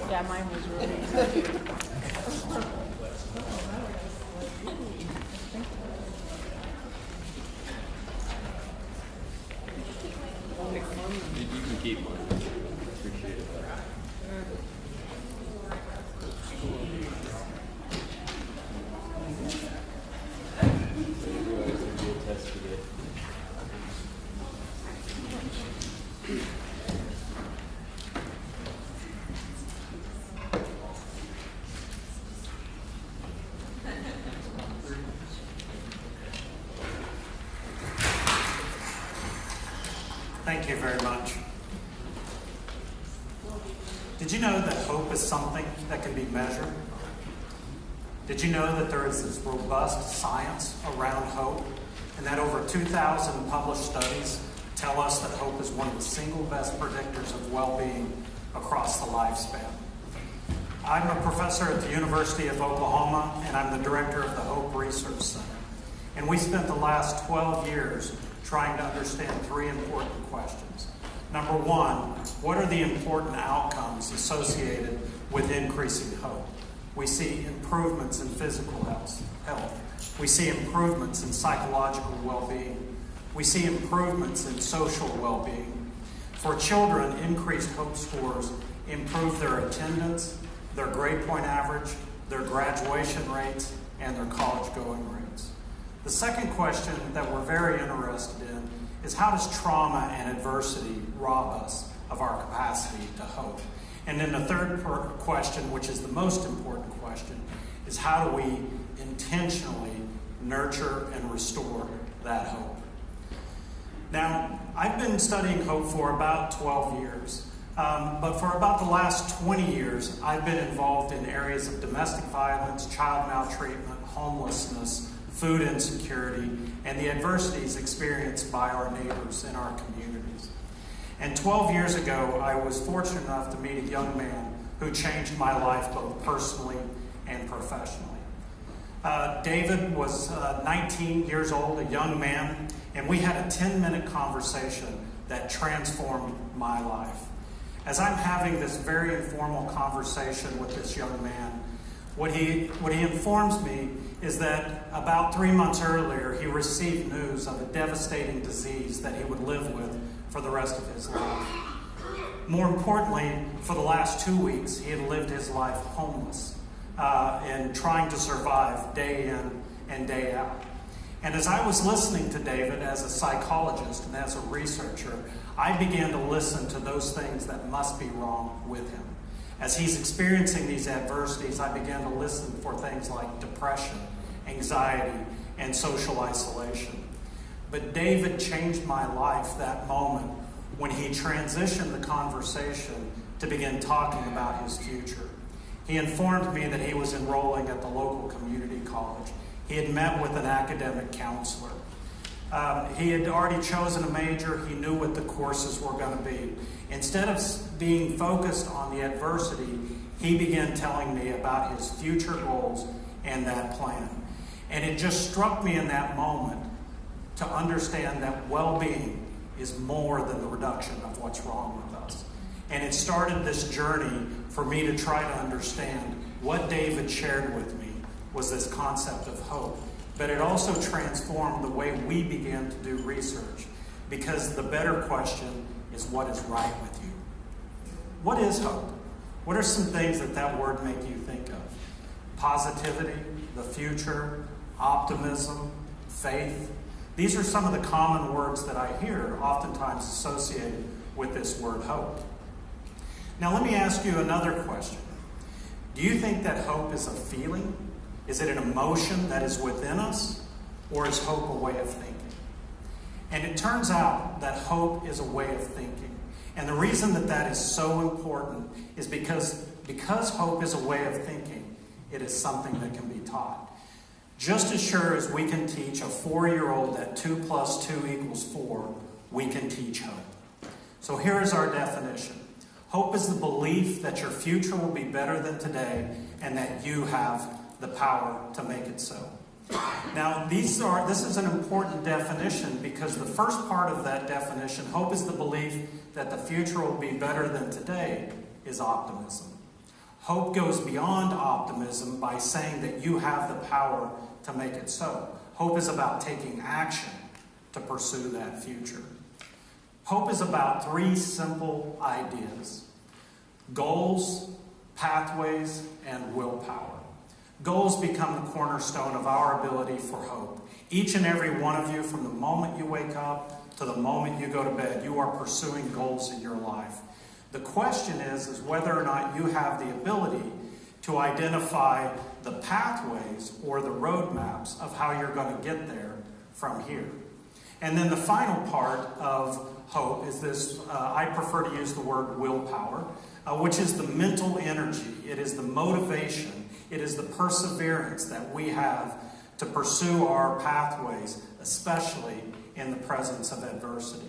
Yeah, mine was really You can keep one. Appreciate it. Thank you very much. Did you know that hope is something that can be measured? Did you know that there is this robust science around hope, and that over 2,000 published studies tell us that hope is one of the single best predictors of well-being across the lifespan? I'm a professor at the University of Oklahoma, and I'm the director of the Hope Research Center. And we spent the last 12 years trying to understand three important questions. Number one, what are the important outcomes associated with increasing hope? We see improvements in physical health. We see improvements in psychological well-being. We see improvements in social well-being. For children, increased hope scores improve their attendance, their grade point average, their graduation rates, and their college-going rates. The second question that we're very interested in is, how does trauma and adversity rob us of our capacity to hope? And then the third question, which is the most important question, is how do we intentionally nurture and restore that hope? Now, I've been studying hope for about 12 years, but for about the last 20 years, I've been involved in areas of domestic violence, child maltreatment, homelessness, food insecurity, and the adversities experienced by our neighbors in our communities. And 12 years ago, I was fortunate enough to meet a young man who changed my life both personally and professionally. David was 19 years old, a young man, and we had a 10-minute conversation that transformed my life. As I'm having this very informal conversation with this young man, what he informs me is that about 3 months earlier, he received news of a devastating disease that he would live with for the rest of his life. More importantly, for the last 2 weeks, he had lived his life homeless and trying to survive day in and day out. And as I was listening to David as a psychologist and as a researcher, I began to listen to those things that must be wrong with him. As he's experiencing these adversities, I began to listen for things like depression, anxiety, and social isolation. But David changed my life that moment when he transitioned the conversation to begin talking about his future. He informed me that he was enrolling at the local community college. He had met with an academic counselor. He had already chosen a major. He knew what the courses were going to be. Instead of being focused on the adversity, he began telling me about his future goals and that plan. And it just struck me in that moment to understand that well-being is more than the reduction of what's wrong with us. And it started this journey for me to try to understand what David shared with me was this concept of hope. But it also transformed the way we began to do research, because the better question is, what is right with you? What is hope? What are some things that word make you think of? Positivity, the future, optimism, faith. These are some of the common words that I hear oftentimes associated with this word hope. Now let me ask you another question. Do you think that hope is a feeling? Is it an emotion that is within us? Or is hope a way of thinking? And it turns out that hope is a way of thinking. And the reason that is so important is because hope is a way of thinking, it is something that can be taught. Just as sure as we can teach a 4-year-old that 2 + 2 = 4, we can teach hope. So here is our definition. Hope is the belief that your future will be better than today and that you have the power to make it so. Now, this is an important definition because the first part of that definition, hope is the belief that the future will be better than today, is optimism. Hope goes beyond optimism by saying that you have the power to make it so. Hope is about taking action to pursue that future. Hope is about three simple ideas: goals, pathways, and willpower. Goals become the cornerstone of our ability for hope. Each and every one of you, from the moment you wake up to the moment you go to bed, you are pursuing goals in your life. The question is whether or not you have the ability to identify the pathways or the roadmaps of how you're going to get there from here. And then the final part of hope is this, I prefer to use the word willpower, which is the mental energy. It is the motivation. It is the perseverance that we have to pursue our pathways, especially in the presence of adversity.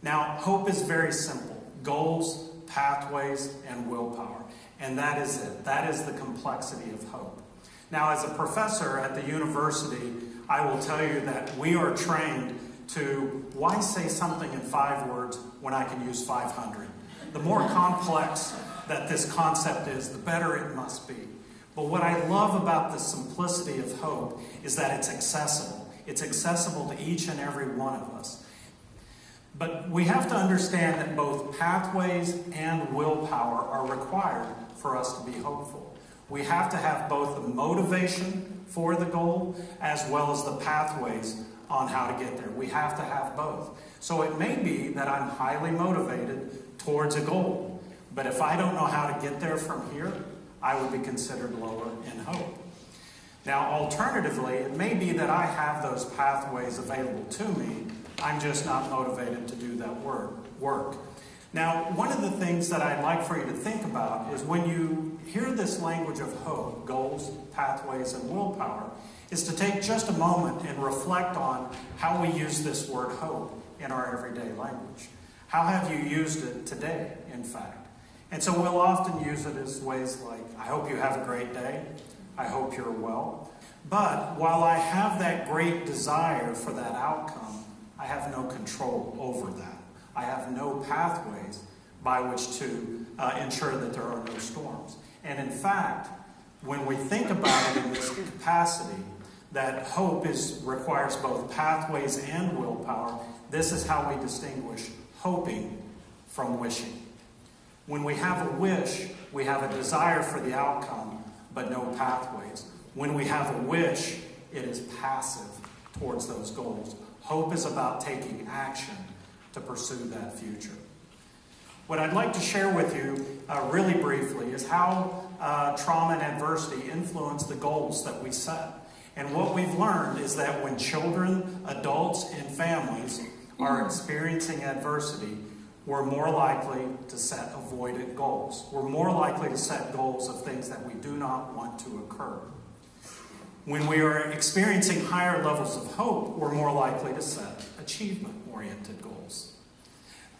Now, hope is very simple: goals, pathways, and willpower. And that is it. That is the complexity of hope. Now, as a professor at the university, I will tell you that we are trained to, why say something in 5 words when I can use 500? The more complex that this concept is, the better it must be. But what I love about the simplicity of hope is that it's accessible. It's accessible to each and every one of us. But we have to understand that both pathways and willpower are required for us to be hopeful. We have to have both the motivation for the goal as well as the pathways on how to get there. We have to have both. So it may be that I'm highly motivated towards a goal, but if I don't know how to get there from here, I would be considered lower in hope. Now, alternatively, it may be that I have those pathways available to me, I'm just not motivated to do that work. Now, one of the things that I'd like for you to think about is when you hear this language of hope, goals, pathways, and willpower, is to take just a moment and reflect on how we use this word hope in our everyday language. How have you used it today, in fact? And so we'll often use it as ways like, I hope you have a great day. I hope you're well. But while I have that great desire for that outcome, I have no control over that. I have no pathways by which to ensure that there are no storms. And in fact, when we think about it in this capacity, that hope requires both pathways and willpower, this is how we distinguish hoping from wishing. When we have a wish, we have a desire for the outcome, but no pathways. When we have a wish, it is passive towards those goals. Hope is about taking action to pursue that future. What I'd like to share with you really briefly is how trauma and adversity influence the goals that we set. And what we've learned is that when children, adults, and families are experiencing adversity, we're more likely to set avoidant goals. We're more likely to set goals of things that we do not want to occur. When we are experiencing higher levels of hope, we're more likely to set achievement-oriented goals.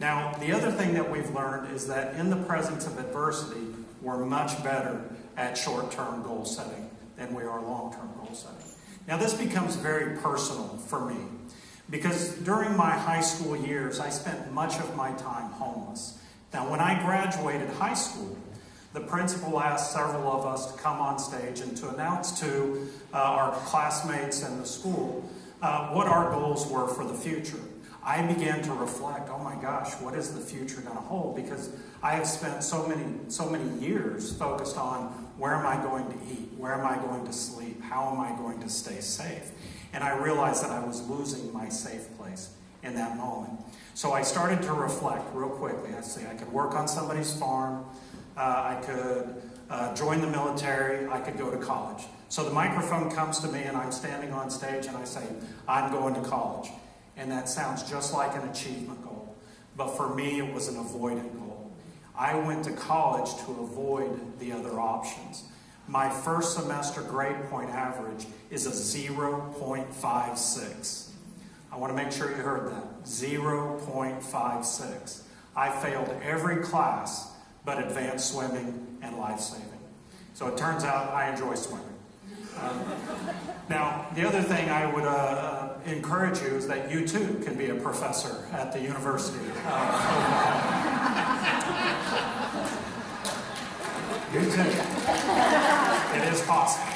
Now, the other thing that we've learned is that in the presence of adversity, we're much better at short-term goal setting than we are long-term goal setting. Now, this becomes very personal for me because during my high school years, I spent much of my time homeless. Now, when I graduated high school, the principal asked several of us to come on stage and to announce to our classmates and the school what our goals were for the future. I began to reflect, oh my gosh, what is the future going to hold? Because I have spent so many years focused on where am I going to eat? Where am I going to sleep? How am I going to stay safe? And I realized that I was losing my safe place in that moment. So I started to reflect real quickly. I say I could work on somebody's farm. I could join the military. I could go to college. So the microphone comes to me and I'm standing on stage and I say, I'm going to college. And that sounds just like an achievement goal. But for me, it was an avoidant goal. I went to college to avoid the other options. My first semester grade point average is a 0.56. I want to make sure you heard that. 0.56. I failed every class but advanced swimming and life-saving. So it turns out I enjoy swimming. Now, the other thing I would encourage you is that you too can be a professor at the University of Oklahoma. You too. It is possible.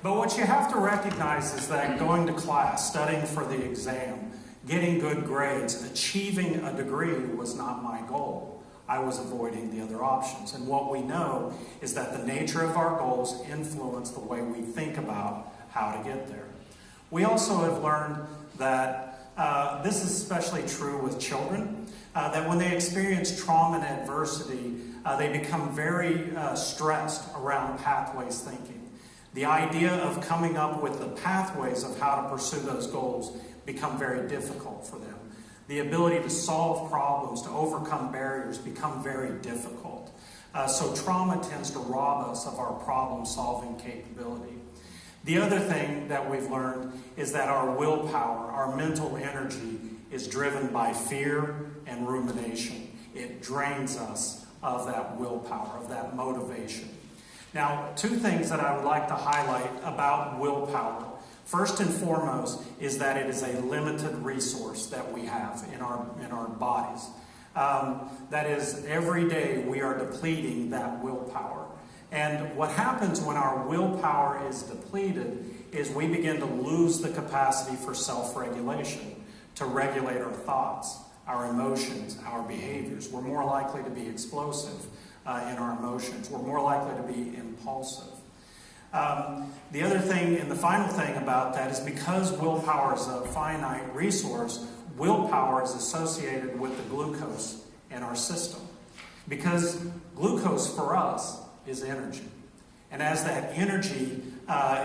But what you have to recognize is that going to class, studying for the exam, getting good grades, achieving a degree was not my goal. I was avoiding the other options. And what we know is that the nature of our goals influence the way we think about how to get there. We also have learned that this is especially true with children, that when they experience trauma and adversity, they become very stressed around pathways thinking. The idea of coming up with the pathways of how to pursue those goals become very difficult for them. The ability to solve problems, to overcome barriers, become very difficult. So trauma tends to rob us of our problem-solving capability. The other thing that we've learned is that our willpower, our mental energy, is driven by fear and rumination. It drains us of that willpower, of that motivation. Now, two things that I would like to highlight about willpower. First and foremost is that it is a limited resource that we have in our bodies. That is, every day we are depleting that willpower. And what happens when our willpower is depleted is we begin to lose the capacity for self-regulation, to regulate our thoughts, our emotions, our behaviors. We're more likely to be explosive in our emotions. We're more likely to be impulsive. The other thing, and the final thing about that, is because willpower is a finite resource, willpower is associated with the glucose in our system. Because glucose for us is energy. And as that energy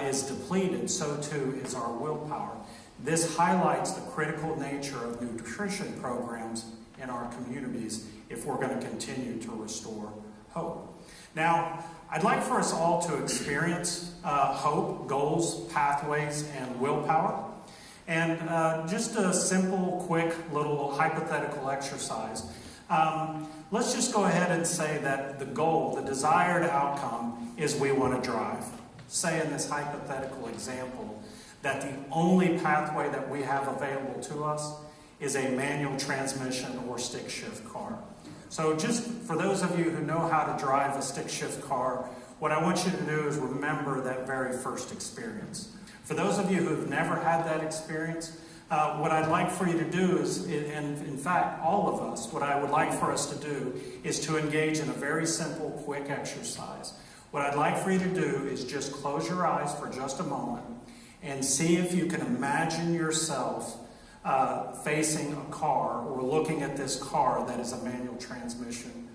is depleted, so too is our willpower. This highlights the critical nature of nutrition programs in our communities if we're going to continue to restore hope. Now, I'd like for us all to experience hope, goals, pathways, and willpower. And just a simple, quick, little hypothetical exercise. Let's just go ahead and say that the goal, the desired outcome, is we want to drive. Say in this hypothetical example that the only pathway that we have available to us is a manual transmission or stick shift car. So just for those of you who know how to drive a stick shift car, what I want you to do is remember that very first experience. For those of you who've never had that experience, what I'd like for you to do is, and in fact, all of us, what I would like for us to do is to engage in a very simple, quick exercise. What I'd like for you to do is just close your eyes for just a moment and see if you can imagine yourself facing a car or looking at this car that is a manual transmission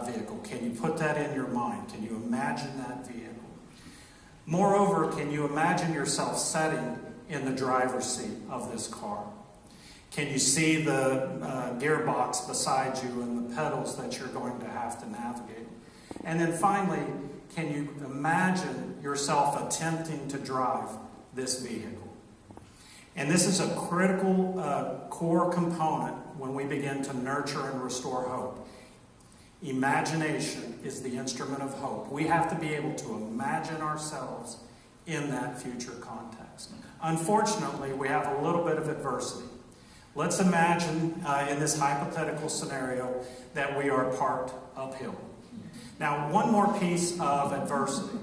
vehicle. Can you put that in your mind? Can you imagine that vehicle? Moreover, can you imagine yourself sitting in the driver's seat of this car? Can you see the gearbox beside you and the pedals that you're going to have to navigate? And then finally, can you imagine yourself attempting to drive this vehicle? And this is a critical core component when we begin to nurture and restore hope. Imagination is the instrument of hope. We have to be able to imagine ourselves in that future context. Unfortunately, we have a little bit of adversity. Let's imagine in this hypothetical scenario that we are parked uphill. Now, one more piece of adversity.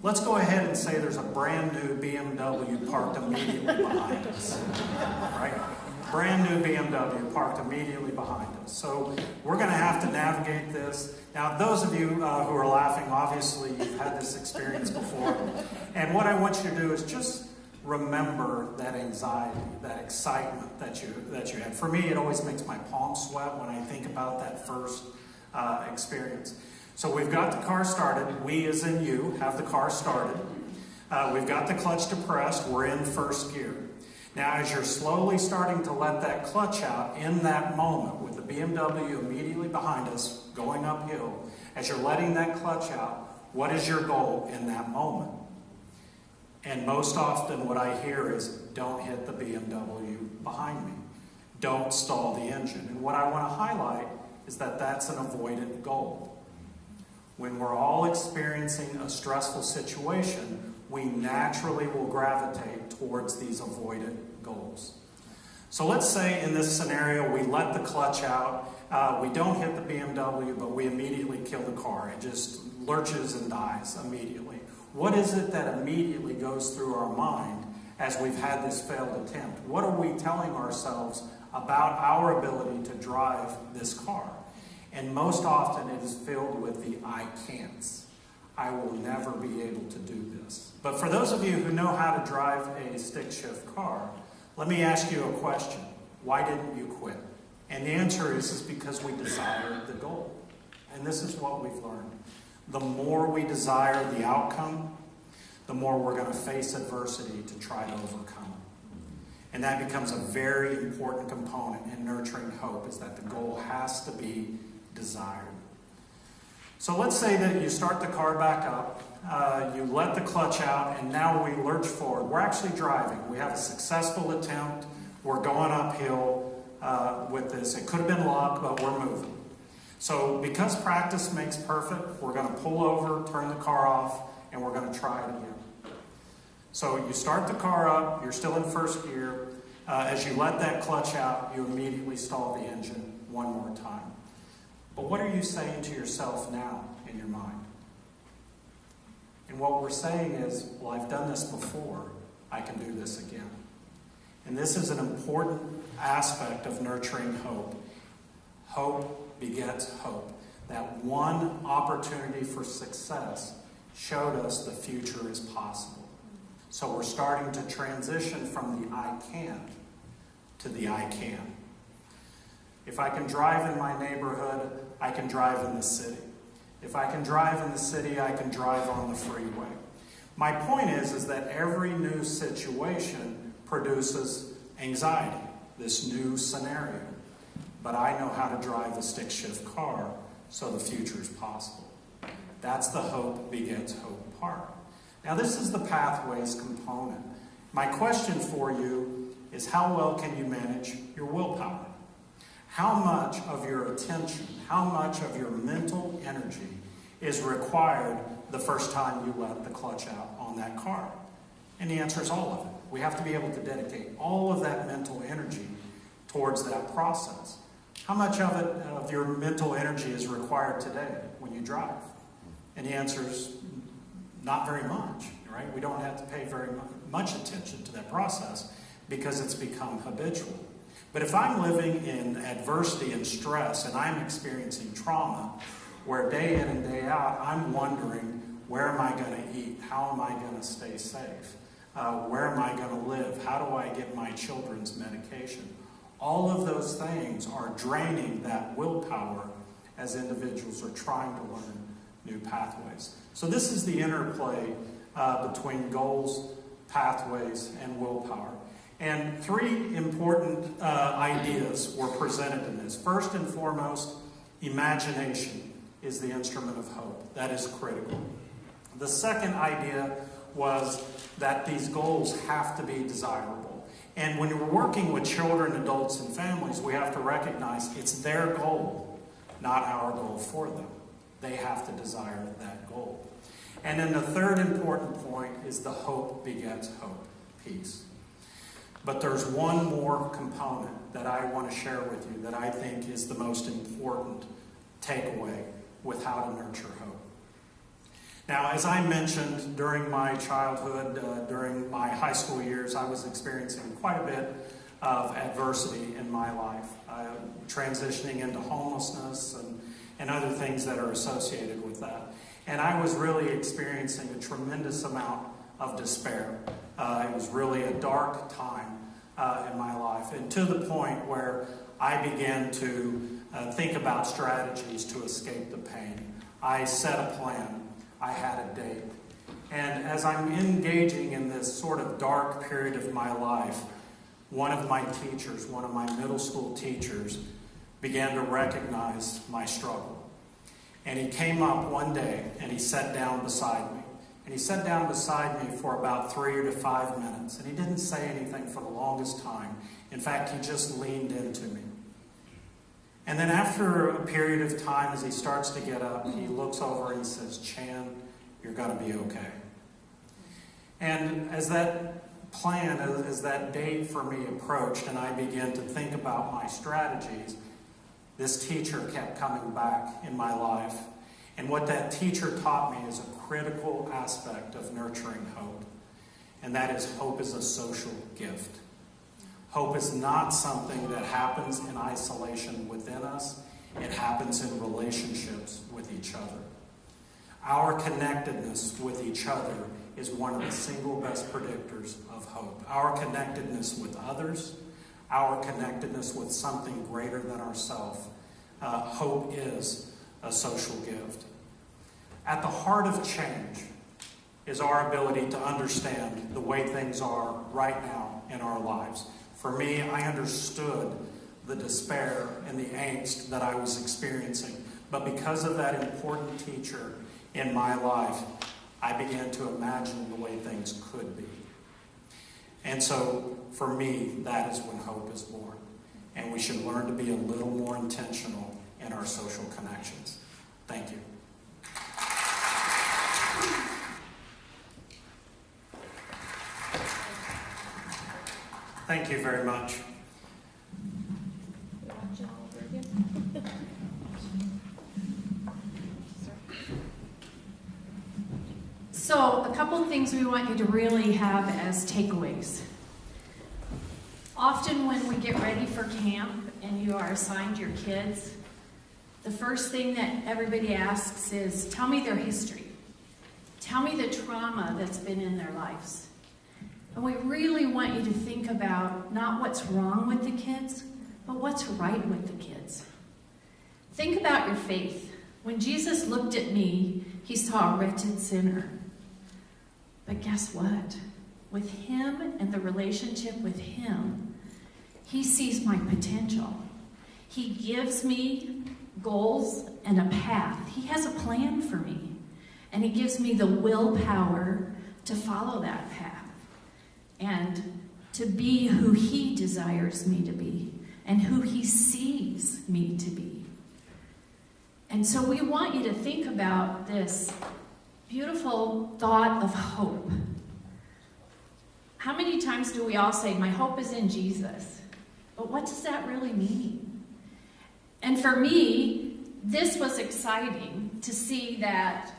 Let's go ahead and say there's a brand new BMW parked immediately behind us. Right? Brand new BMW parked immediately behind us. So we're going to have to navigate this. Now, those of you who are laughing, obviously you've had this experience before. And what I want you to do is just remember that anxiety, that excitement that you had. For me, it always makes my palms sweat when I think about that first experience. So we've got the car started. We, as in you, have the car started. We've got the clutch depressed. We're in first gear. Now, as you're slowly starting to let that clutch out, in that moment, with the BMW immediately behind us, going uphill, as you're letting that clutch out, what is your goal in that moment? And most often what I hear is, don't hit the BMW behind me. Don't stall the engine. And what I want to highlight is that that's an avoided goal. When we're all experiencing a stressful situation, we naturally will gravitate towards these avoided goals. So let's say in this scenario, we let the clutch out, we don't hit the BMW, but we immediately kill the car. It just lurches and dies immediately. What is it that immediately goes through our mind as we've had this failed attempt? What are we telling ourselves about our ability to drive this car? And most often it is filled with the I can'ts. I will never be able to do this. But for those of you who know how to drive a stick shift car, let me ask you a question. Why didn't you quit? And the answer is because we desired the goal. And this is what we've learned. The more we desire the outcome, the more we're going to face adversity to try to overcome it. And that becomes a very important component in nurturing hope, is that the goal has to be desired. So let's say that you start the car back up, you let the clutch out, and now we lurch forward. We're actually driving. We have a successful attempt. We're going uphill with this. It could have been luck, but we're moving. So because practice makes perfect, we're going to pull over, turn the car off, and we're going to try it again. So you start the car up, you're still in first gear. As you let that clutch out, you immediately stall the engine one more time. But what are you saying to yourself now in your mind? And what we're saying is, well, I've done this before, I can do this again. And this is an important aspect of nurturing hope. Hope begets hope. That one opportunity for success showed us the future is possible. So we're starting to transition from the I can to the I can. If I can drive in my neighborhood, I can drive in the city. If I can drive in the city, I can drive on the freeway. My point is that every new situation produces anxiety, this new scenario. But I know how to drive a stick shift car, so the future is possible. That's the hope begets hope part. Now this is the pathways component. My question for you is, how well can you manage your willpower? How much of your attention, how much of your mental energy is required the first time you let the clutch out on that car? And the answer is all of it. We have to be able to dedicate all of that mental energy towards that process. How much of it, of your mental energy, is required today when you drive? And the answer is not very much, right? We don't have to pay very much attention to that process because it's become habitual. But if I'm living in adversity and stress and I'm experiencing trauma, where day in and day out I'm wondering, where am I going to eat? How am I going to stay safe? Where am I going to live? How do I get my children's medication? All of those things are draining that willpower as individuals are trying to learn new pathways. So this is the interplay between goals, pathways, and willpower. And three important ideas were presented in this. First and foremost, imagination is the instrument of hope. That is critical. The second idea was that these goals have to be desirable. And when we're working with children, adults, and families, we have to recognize it's their goal, not our goal for them. They have to desire that goal. And then the third important point is the hope begets hope piece. But there's one more component that I want to share with you that I think is the most important takeaway with how to nurture hope. Now, as I mentioned, during my childhood, during my high school years, I was experiencing quite a bit of adversity in my life, transitioning into homelessness and other things that are associated with that. And I was really experiencing a tremendous amount of despair. It was really a dark time in my life, and to the point where I began to think about strategies to escape the pain. I set a plan. I had a date. And as I'm engaging in this sort of dark period of my life, one of my teachers, one of my middle school teachers, began to recognize my struggle. And he came up one day and he sat down beside me. And he sat down beside me for about 3 to 5 minutes. And he didn't say anything for the longest time. In fact, he just leaned into me. And then after a period of time, as he starts to get up, he looks over and says, "Chan, you're going to be okay." And as that plan, as that date for me approached and I began to think about my strategies, this teacher kept coming back in my life. And what that teacher taught me is a critical aspect of nurturing hope. And that is, hope is a social gift. Hope is not something that happens in isolation within us. It happens in relationships with each other. Our connectedness with each other is one of the single best predictors of hope. Our connectedness with others, our connectedness with something greater than ourselves. Hope is a social gift. At the heart of change is our ability to understand the way things are right now in our lives. For me, I understood the despair and the angst that I was experiencing. But because of that important teacher in my life, I began to imagine the way things could be. And so, for me, that is when hope is born. And we should learn to be a little more intentional in our social connections. Thank you. Thank you very much. So, a couple of things we want you to really have as takeaways. Often when we get ready for camp and you are assigned your kids, the first thing that everybody asks is, tell me their history. Tell me the trauma that's been in their lives. And we really want you to think about not what's wrong with the kids, but what's right with the kids. Think about your faith. When Jesus looked at me, he saw a wretched sinner. But guess what? With him and the relationship with him, he sees my potential. He gives me goals and a path. He has a plan for me. And he gives me the willpower to follow that path and to be who he desires me to be and who he sees me to be. And so we want you to think about this beautiful thought of hope. How many times do we all say, my hope is in Jesus? But what does that really mean? And for me, this was exciting to see that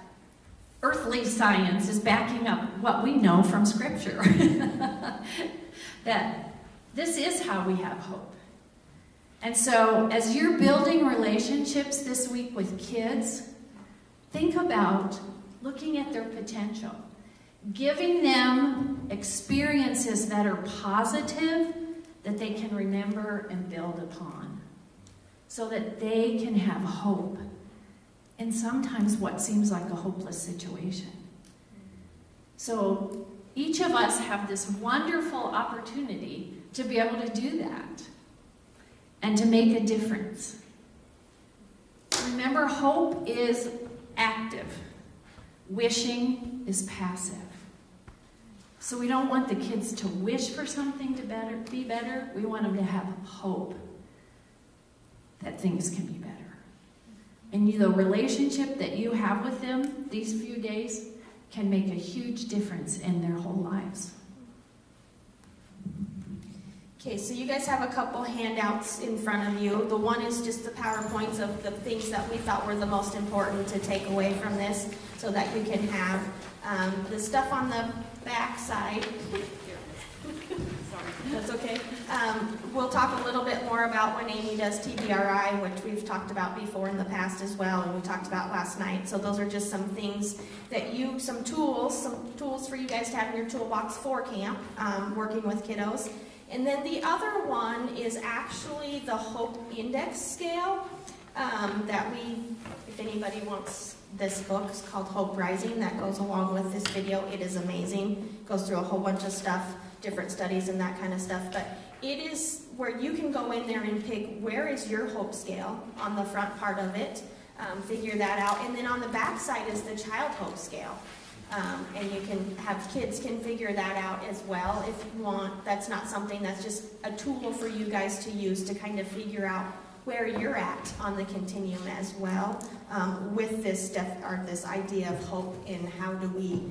earthly science is backing up what we know from Scripture. That this is how we have hope. And so as you're building relationships this week with kids, think about looking at their potential, giving them experiences that are positive that they can remember and build upon so that they can have hope in sometimes what seems like a hopeless situation. So each of us have this wonderful opportunity to be able to do that and to make a difference. Remember, hope is active. Wishing is passive. So we don't want the kids to wish for something to be better. We want them to have hope that things can be better. And the relationship that you have with them these few days can make a huge difference in their whole lives. Okay, so you guys have a couple handouts in front of you. The one is just the PowerPoints of the things that we thought were the most important to take away from this so that you can have the stuff on the back side. That's okay. We'll talk a little bit more about when Amy does TBRI, which we've talked about before in the past as well, and we talked about last night. So those are just some things that some tools for you guys to have in your toolbox for camp, working with kiddos. And then the other one is actually the Hope Index Scale that if anybody wants this book, it's called Hope Rising, that goes along with this video. It is amazing. It goes through a whole bunch of stuff, different studies and that kind of stuff. But it is where you can go in there and pick where is your hope scale on the front part of it, figure that out. And then on the back side is the child hope scale. And you can have kids can figure that out as well if you want. That's not something that's just a tool for you guys to use to kind of figure out where you're at on the continuum as well, with this this idea of hope, and how do we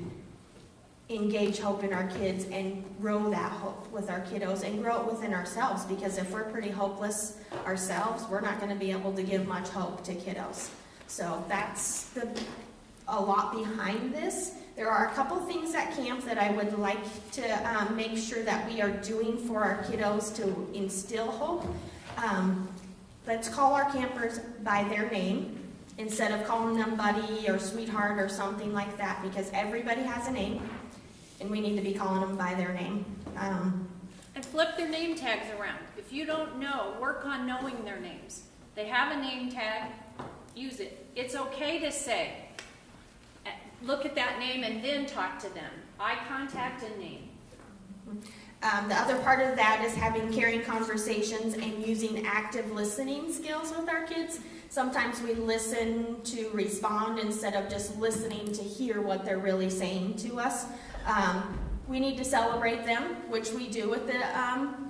engage hope in our kids and grow that hope with our kiddos and grow it within ourselves, because if we're pretty hopeless ourselves, we're not going to be able to give much hope to kiddos. So that's a lot behind this. There are a couple things at camp that I would like to make sure that we are doing for our kiddos to instill hope. Let's call our campers by their name instead of calling them buddy or sweetheart or something like that, because everybody has a name and we need to be calling them by their name. And flip their name tags around. If you don't know, work on knowing their names. They have a name tag, use it. It's okay to say, look at that name and then talk to them. Eye contact and name. The other part of that is having caring conversations and using active listening skills with our kids. Sometimes we listen to respond instead of just listening to hear what they're really saying to us. We need to celebrate them, which we do with the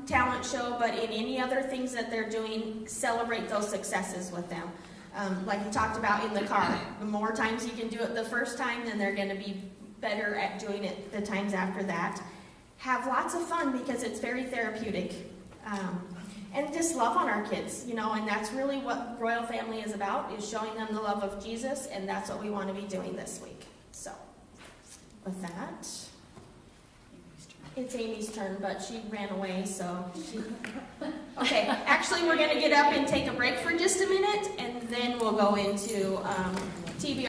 talent show, but in any other things that they're doing, celebrate those successes with them. Like you talked about in the car, the more times you can do it the first time, then they're going to be better at doing it the times after that. Have lots of fun, because it's very therapeutic. And just love on our kids, and that's really what Royal Family is about, is showing them the love of Jesus, and that's what we want to be doing this week. So, with that, it's Amy's turn, but she ran away, so Okay, actually we're going to get up and take a break for just a minute, and then we'll go into TBR.